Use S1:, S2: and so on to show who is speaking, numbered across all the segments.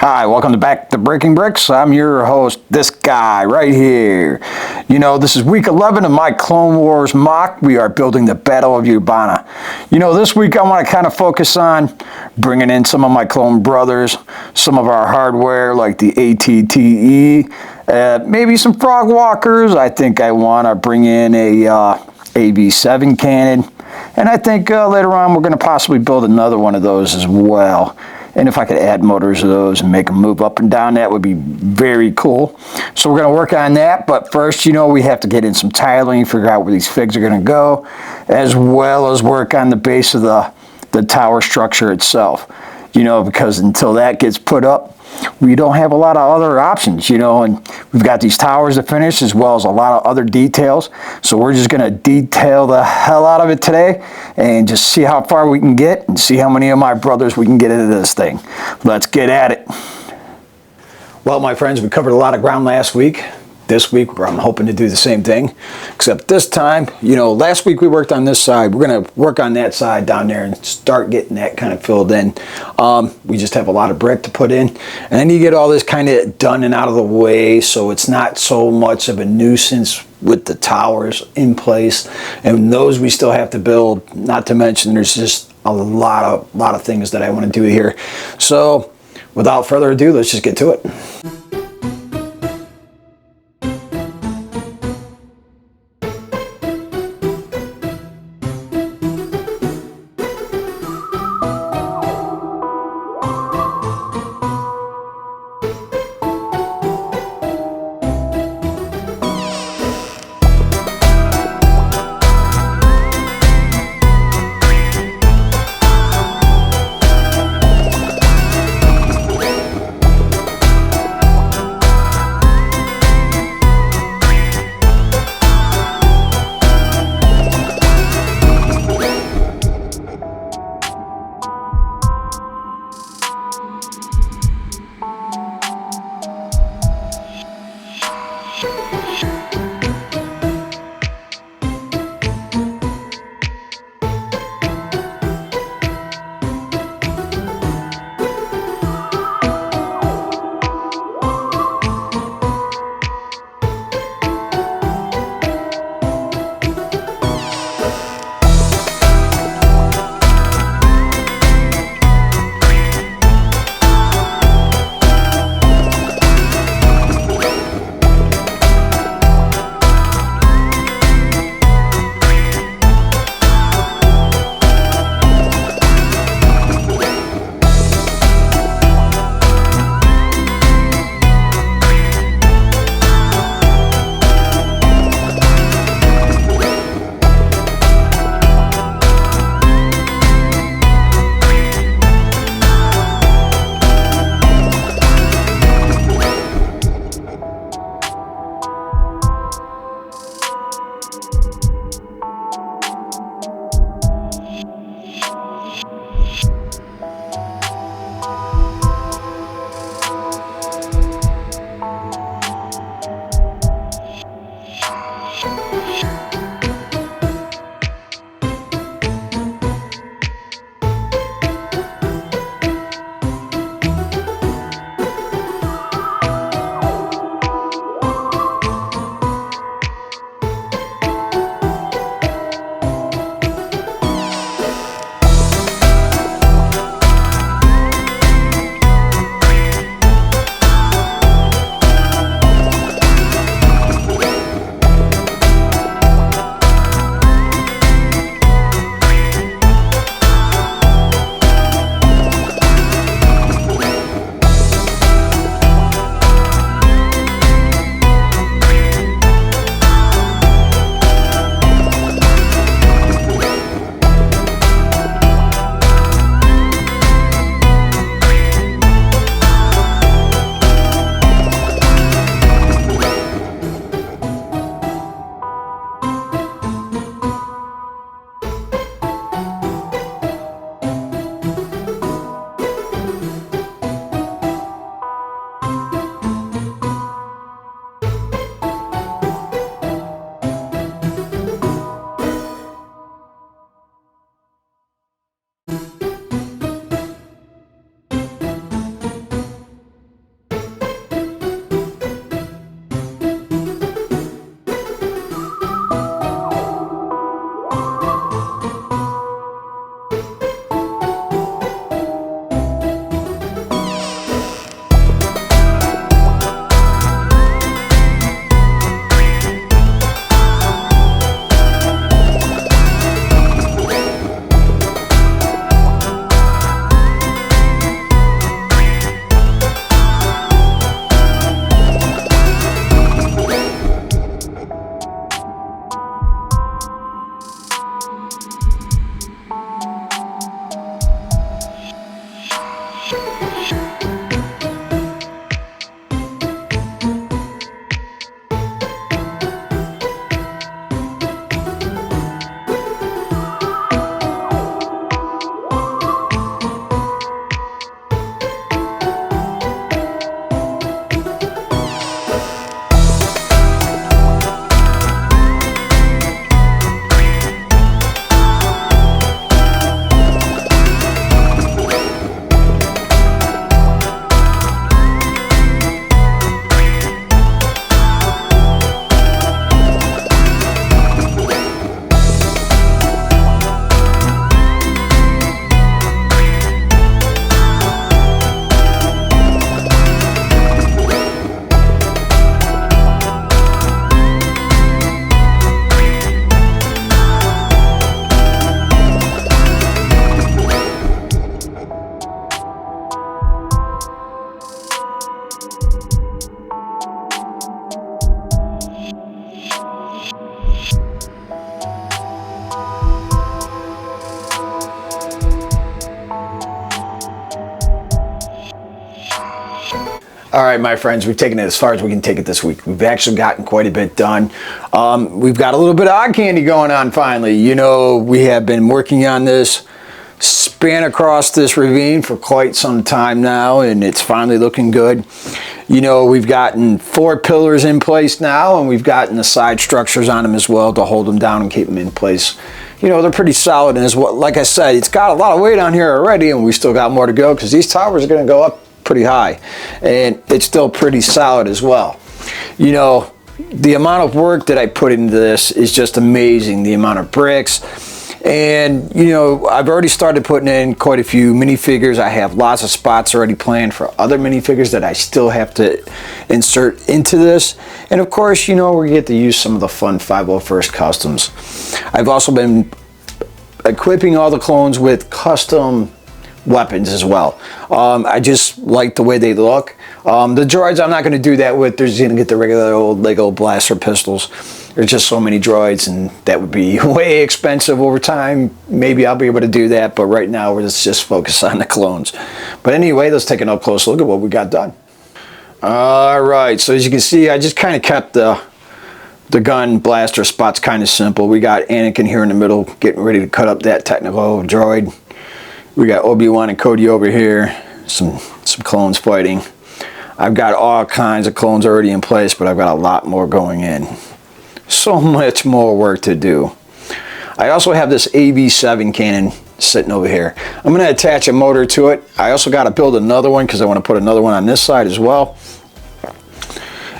S1: Hi, welcome to Back to Breaking Bricks. I'm your host, this guy right here. You know, this is week 11 of my Clone Wars mock. We are building the Battle of Yubana. You know, this week I want to kind of focus on bringing in some of my clone brothers, some of our hardware like the ATTE, maybe some Frog Walkers. I think I want to bring in a AV7 cannon. And I think later on we're going to possibly build another one of those as well. And if I could add motors to those and make them move up and down, that would be very cool. So we're going to work on that. But first, you know, we have to get in some tiling, figure out where these figs are going to go, as well as work on the base of the tower structure itself. You know, because until that gets put up, we don't have a lot of other options, you know, and we've got these towers to finish as well as a lot of other details. So we're just going to detail the hell out of it today and just see how far we can get and see how many of my brothers we can get into this thing. Let's get at it. Well, my friends, we covered a lot of ground last week. This week, I'm hoping to do the same thing, except this time, you know, last week we worked on this side. We're going to work on that side down there and start getting that kind of filled in. We just have a lot of brick to put in, and then you get all this kind of done and out of the way, so it's not so much of a nuisance with the towers in place, and those we still have to build, not to mention there's just a lot of things that I want to do here. So without further ado, let's just get to it. All right, my friends, we've taken it as far as we can take it this week. We've actually gotten quite a bit done. We've got a little bit of eye candy going on finally. You know, we have been working on this span across this ravine for quite some time now, and it's finally looking good. You know, we've gotten 4 pillars in place now, and we've gotten the side structures on them as well to hold them down and keep them in place. You know, they're pretty solid, and as well, like I said, it's got a lot of weight on here already, and we still got more to go because these towers are going to go up pretty high, and it's still pretty solid as well. You know, the amount of work that I put into this is just amazing. The amount of bricks, and you know, I've already started putting in quite a few minifigures. I have lots of spots already planned for other minifigures that I still have to insert into this, and of course, you know, we get to use some of the fun 501st customs. I've also been equipping all the clones with custom weapons as well. I just like the way they look. The droids I'm not going to do that with. They're just going to get the regular old Lego blaster pistols. There's just so many droids, and that would be way expensive over time. Maybe I'll be able to do that, but right now let's just focus on the clones. But anyway, let's take a close look at what we got done. All right, so as you can see, I just kind of kept the gun blaster spots kind of simple. We got Anakin here in the middle getting ready to cut up that technical droid. We got Obi-Wan and Cody over here, some clones fighting. I've got all kinds of clones already in place, but I've got a lot more going in. So much more work to do. I also have this AV7 cannon sitting over here. I'm going to attach a motor to it. I also got to build another one because I want to put another one on this side as well.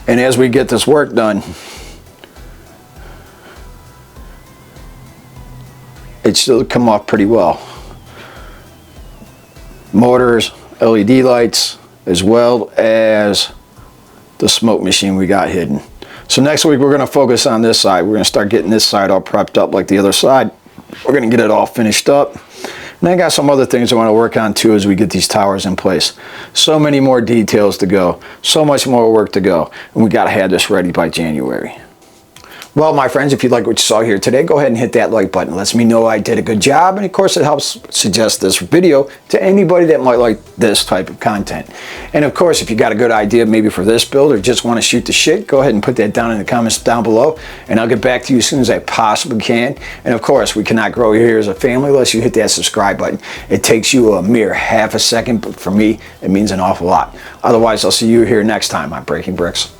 S1: And as we get this work done, it should come off pretty well. Motors, LED lights, as well as the smoke machine we got hidden. So next week we're going to focus on this side. We're going to start getting this side all prepped up like the other side. We're going to get it all finished up. And I got some other things I want to work on too as we get these towers in place. So many more details to go. So much more work to go. And we got to have this ready by January. Well, my friends, if you like what you saw here today, go ahead and hit that like button. It lets me know I did a good job, and of course it helps suggest this video to anybody that might like this type of content. And of course, if you got a good idea maybe for this build or just want to shoot the shit, go ahead and put that down in the comments down below, and I'll get back to you as soon as I possibly can. And of course, we cannot grow here as a family unless you hit that subscribe button. It takes you a mere half a second, but for me, it means an awful lot. Otherwise, I'll see you here next time on Breaking Bricks.